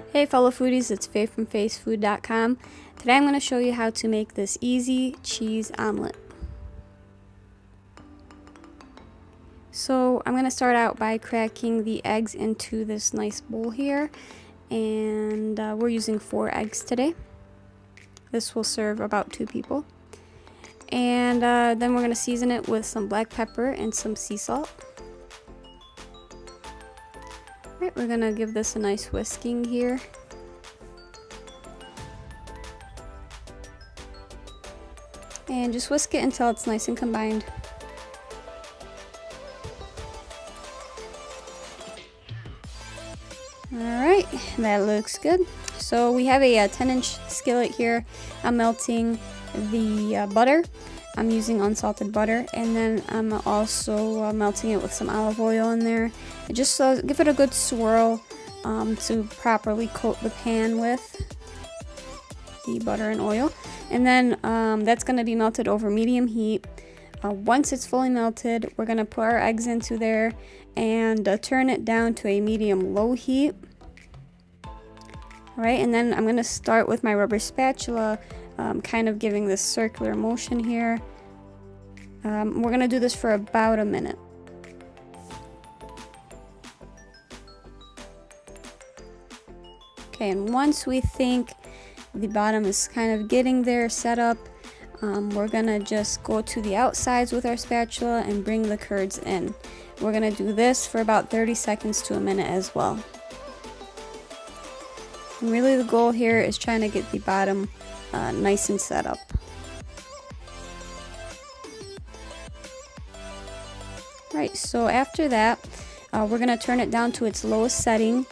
Hey fellow foodies, it's Faye from foodies. Today I'm going to show you how to make this easy cheese omelet. So I'm going to start out by cracking the eggs into this nice bowl here, and we're using 4 eggs today. This will serve about 2 people. And then we're going to season it with some black pepper and some sea salt. Alright, we're going to give this a nice whisking here. And just whisk it until it's nice and combined. Alright, that looks good. So we have a 10-inch skillet here. I'm melting the butter. I'm using unsalted butter, and then I'm also melting it with some olive oil in there. Just give it a good swirl to properly coat the pan with the butter and oil. And then that's going to be melted over medium heat. Once it's fully melted, we're going to put our eggs into there and turn it down to a medium-low heat. Alright, and then I'm going to start with my rubber spatula, kind of giving this circular motion here. We're going to do this for about a minute. Okay, and once we think the bottom is kind of getting there set up, we're going to just go to the outsides with our spatula and bring the curds in. We're going to do this for about 30 seconds to a minute as well. And really the goal here is trying to get the bottom nice and set up. Right, so after that, we're going to turn it down to its lowest setting,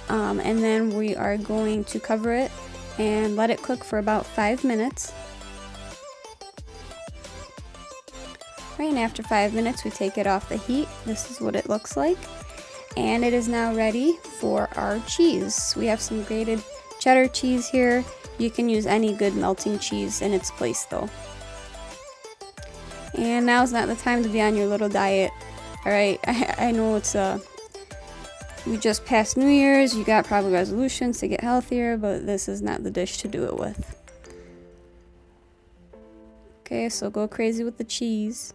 and then we are going to cover it and let it cook for about 5 minutes. Right, and after 5 minutes we take it off the heat. This is what it looks like. And it is now ready for our cheese. We have some grated cheddar cheese here. You can use any good melting cheese in its place though. And now's not the time to be on your little diet. Alright, I know it's we just passed New Year's, you got probably resolutions to get healthier, but this is not the dish to do it with. Okay, so go crazy with the cheese.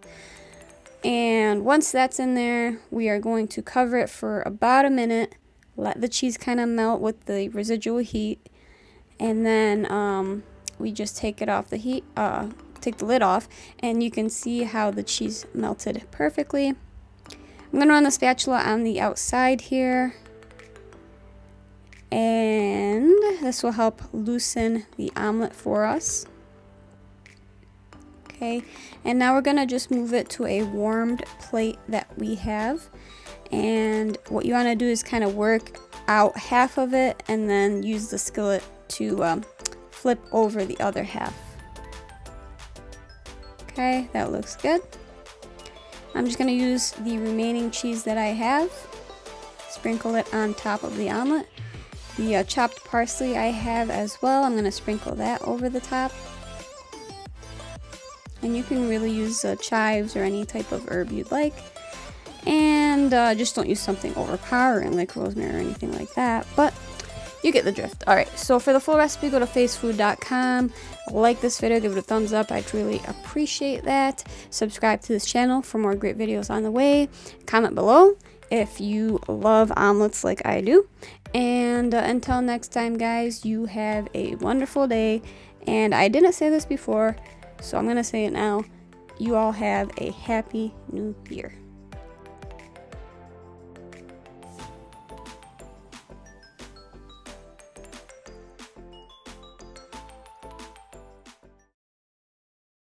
And once that's in there, we are going to cover it for about a minute, let the cheese kind of melt with the residual heat, and then we just take it off the heat, take the lid off, and you can see how the cheese melted perfectly. I'm going to run the spatula on the outside here, and this will help loosen the omelet for us. Okay, and now we're going to just move it to a warmed plate that we have, and what you want to do is kind of work out half of it and then use the skillet to flip over the other half. Okay, that looks good. I'm just going to use the remaining cheese that I have, sprinkle it on top of the omelet. The chopped parsley I have as well, I'm going to sprinkle that over the top. And you can really use chives or any type of herb you'd like. And just don't use something overpowering like rosemary or anything like that, but you get the drift. Alright, so for the full recipe, go to foodies. Like this video, give it a thumbs up. I'd really appreciate that. Subscribe to this channel for more great videos on the way. Comment below if you love omelets like I do. And until next time, guys, you have a wonderful day. And I didn't say this before, so I'm going to say it now. You all have a happy new year.